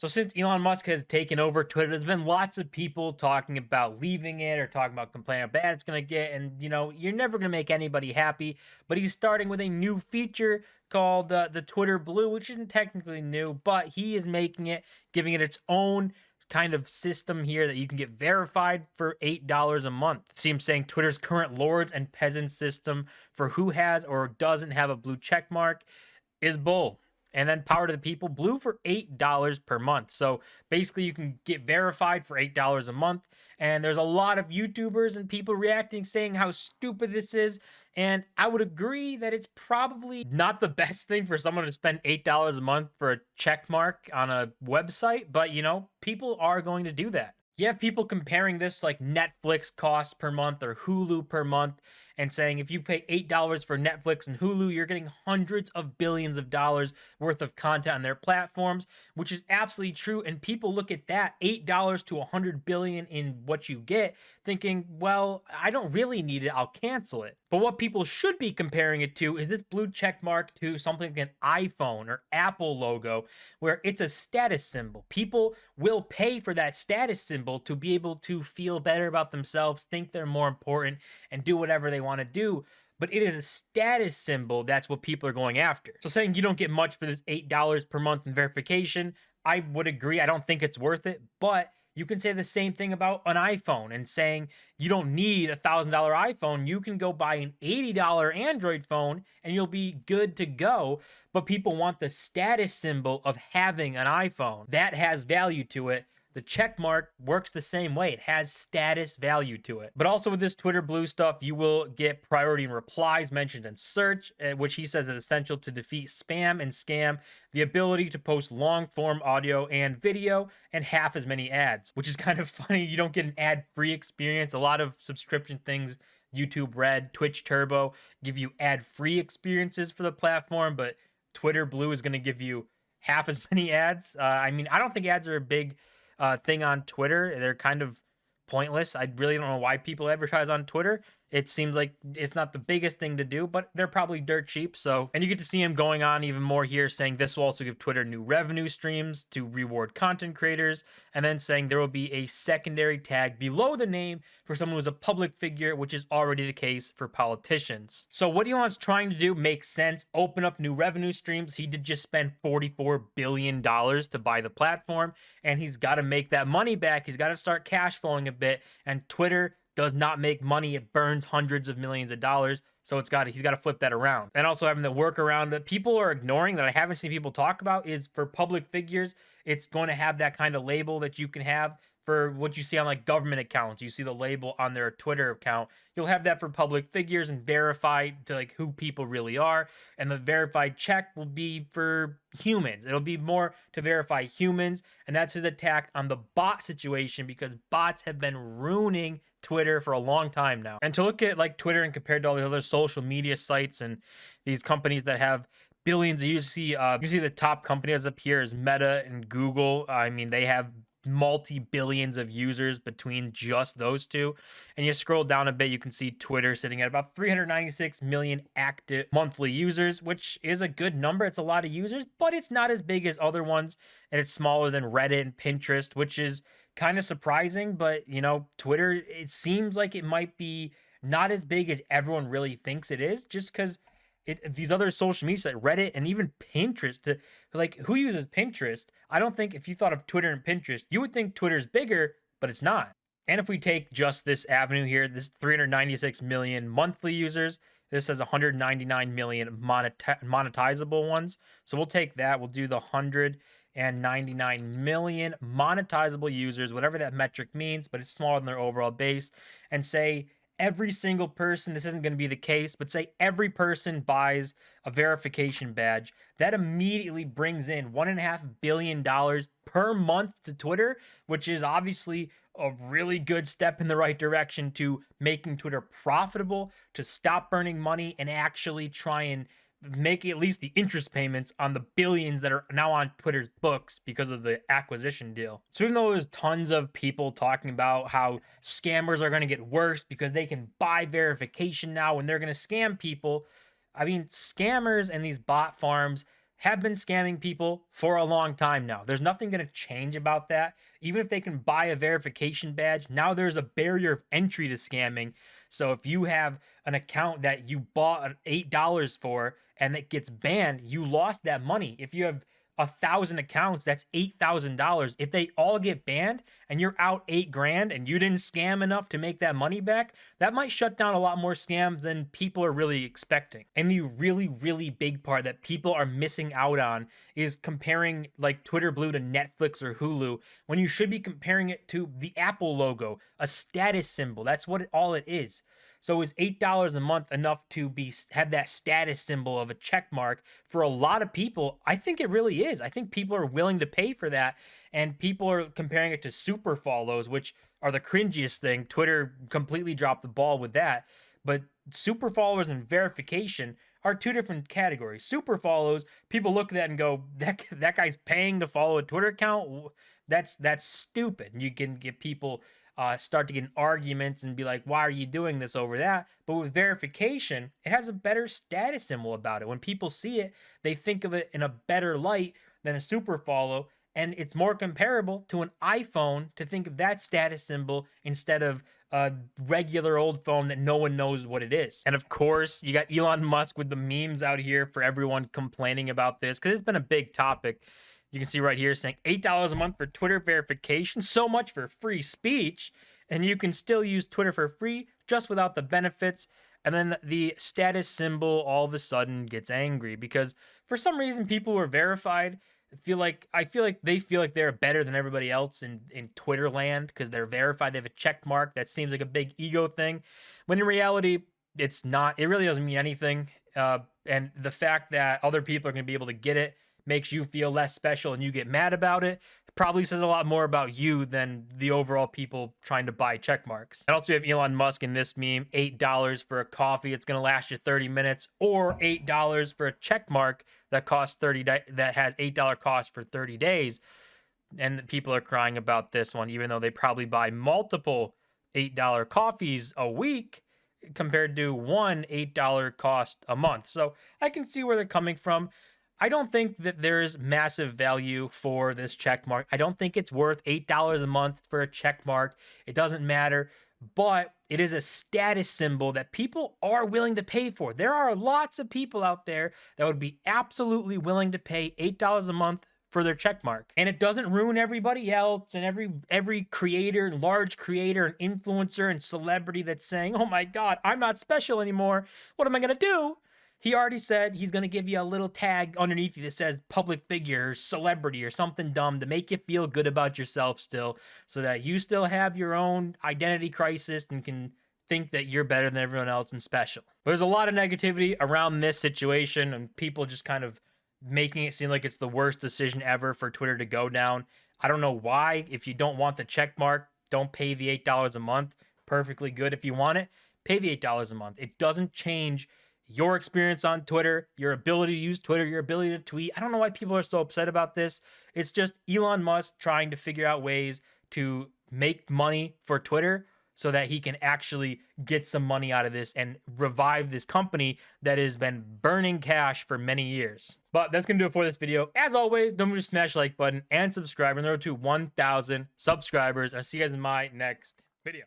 So since Elon Musk has taken over Twitter, there's been lots of people talking about leaving it or talking about complaining how bad it's going to get. And, you're never going to make anybody happy. But he's starting with a new feature called the Twitter Blue, which isn't technically new, but he is making it, giving it its own kind of system here that you can get verified for $8 a month. See him saying Twitter's current lords and peasants system for who has or doesn't have a blue check mark is bull. And then power to the people, blue for $8 per month. So basically, you can get verified for $8 a month. And there's a lot of YouTubers and people reacting, saying how stupid this is. And I would agree that it's probably not the best thing for someone to spend $8 a month for a check mark on a website. But, people are going to do that. You have people comparing this to like Netflix costs per month or Hulu per month and saying if you pay $8 for Netflix and Hulu, you're getting hundreds of billions of dollars worth of content on their platforms, which is absolutely true. And people look at that $8 to 100 billion in what you get, thinking, well, I don't really need it, I'll cancel it. But what people should be comparing it to is this blue check mark to something like an iPhone or Apple logo, where it's a status symbol. People will pay for that status symbol to be able to feel better about themselves, think they're more important, and do whatever they want to do. But it is a status symbol. That's what people are going after. So saying you don't get much for this $8 per month in verification, I would agree. I don't think it's worth it. But you can say the same thing about an iPhone and saying you don't need $1,000 iPhone. You can go buy an $80 Android phone and you'll be good to go. But people want the status symbol of having an iPhone. That has value to it. The check mark works the same way. It has status value to it. But also with this Twitter Blue stuff, you will get priority in replies mentioned in search, which he says is essential to defeat spam and scam, the ability to post long form audio and video, and half as many ads, which is kind of funny. You don't get an ad free experience. A lot of subscription things, YouTube Red, Twitch Turbo, give you ad free experiences for the platform, but Twitter Blue is going to give you half as many ads. I mean, I don't think ads are a big thing on Twitter. They're kind of pointless. I really don't know why people advertise on Twitter. It seems like it's not the biggest thing to do, but they're probably dirt cheap. So, and you get to see him going on even more here, saying this will also give Twitter new revenue streams to reward content creators, and then saying there will be a secondary tag below the name for someone who's a public figure, which is already the case for politicians. So what Elon's trying to do makes sense. Open up new revenue streams. He did just spend $44 billion to buy the platform, and he's got to make that money back. He's got to start cash flowing a bit, and Twitter does not make money. It burns hundreds of millions of dollars. So he's got to flip that around. And also having the workaround that people are ignoring that I haven't seen people talk about is for public figures, it's going to have that kind of label that you can have for what you see on like government accounts. You see the label on their Twitter account. You'll have that for public figures and verified to like who people really are. And the verified check will be for humans. It'll be more to verify humans. And that's his attack on the bot situation, because bots have been ruining Twitter for a long time now. And to look at like Twitter and compared to all the other social media sites and these companies that have billions, you see the top companies up here is Meta and Google. I mean, they have multi-billions of users between just those two. And you scroll down a bit, you can see Twitter sitting at about 396 million active monthly users, which is a good number. It's a lot of users, but it's not as big as other ones, and it's smaller than Reddit and Pinterest, which is kind of surprising. But Twitter, it seems like it might be not as big as everyone really thinks it is, just because these other social media sites, Reddit and even Pinterest, like who uses Pinterest? I don't think if you thought of Twitter and Pinterest, you would think Twitter's bigger, but it's not. And if we take just this avenue here, this 396 million monthly users, this has 199 million monetizable ones. So we'll take that. We'll do the 199 million monetizable users, whatever that metric means, but it's smaller than their overall base, and say every single person, this isn't going to be the case, but say every person buys a verification badge, that immediately brings in $1.5 billion per month to Twitter, which is obviously a really good step in the right direction to making Twitter profitable, to stop burning money and actually try and make at least the interest payments on the billions that are now on Twitter's books because of the acquisition deal. So even though there's tons of people talking about how scammers are going to get worse because they can buy verification now and they're going to scam people, I mean, scammers and these bot farms have been scamming people for a long time now. There's nothing going to change about that. Even if they can buy a verification badge, now there's a barrier of entry to scamming. So if you have an account that you bought an $8 for and it gets banned, you lost that money. If you have 1,000 accounts, that's $8,000. If they all get banned and you're out 8 grand and you didn't scam enough to make that money back, that might shut down a lot more scams than people are really expecting. And the really, really big part that people are missing out on is comparing like Twitter Blue to Netflix or Hulu when you should be comparing it to the Apple logo, a status symbol. That's what all it is. So is $8 a month enough to have that status symbol of a check mark for a lot of people? I think it really is. I think people are willing to pay for that, and people are comparing it to super follows, which are the cringiest thing. Twitter completely dropped the ball with that. But super followers and verification are two different categories. Super follows, people look at that and go, that guy's paying to follow a Twitter account. That's stupid. You can get people start to get in arguments and be like, why are you doing this over that? But with verification, it has a better status symbol about it. When people see it, they think of it in a better light than a super follow. And it's more comparable to an iPhone to think of that status symbol instead of a regular old phone that no one knows what it is. And of course, you got Elon Musk with the memes out here for everyone complaining about this because it's been a big topic. You can see right here saying $8 a month for Twitter verification, so much for free speech, and you can still use Twitter for free just without the benefits. And then the status symbol all of a sudden gets angry because for some reason people who are verified I feel like they feel like they're better than everybody else in Twitter land because they're verified. They have a check mark. That seems like a big ego thing, when in reality, it's not. It really doesn't mean anything. And the fact that other people are going to be able to get it makes you feel less special and you get mad about it probably says a lot more about you than the overall people trying to buy check marks. And also, you have Elon Musk in this meme, $8 for a coffee it's going to last you 30 minutes, or $8 for a check mark that costs that has $8 cost for 30 days. And people are crying about this one, even though they probably buy multiple $8 coffees a week compared to one $8 cost a month. So I can see where they're coming from. I don't think that there's massive value for this check mark. I don't think it's worth $8 a month for a check mark. It doesn't matter, but it is a status symbol that people are willing to pay for. There are lots of people out there that would be absolutely willing to pay $8 a month for their check mark. And it doesn't ruin everybody else and every creator, large creator and influencer and celebrity that's saying, "Oh my God, I'm not special anymore. What am I going to do?" He already said he's going to give you a little tag underneath you that says public figure or celebrity or something dumb to make you feel good about yourself still, so that you still have your own identity crisis and can think that you're better than everyone else and special. But there's a lot of negativity around this situation and people just kind of making it seem like it's the worst decision ever for Twitter to go down. I don't know why. If you don't want the check mark, don't pay the $8 a month. Perfectly good. If you want it, pay the $8 a month. It doesn't change your experience on Twitter, your ability to use Twitter, your ability to tweet. I don't know why people are so upset about this. It's just Elon Musk trying to figure out ways to make money for Twitter so that he can actually get some money out of this and revive this company that has been burning cash for many years. But that's going to do it for this video. As always, don't forget to smash the like button and subscribe. And there are to 1,000 subscribers. I'll see you guys in my next video.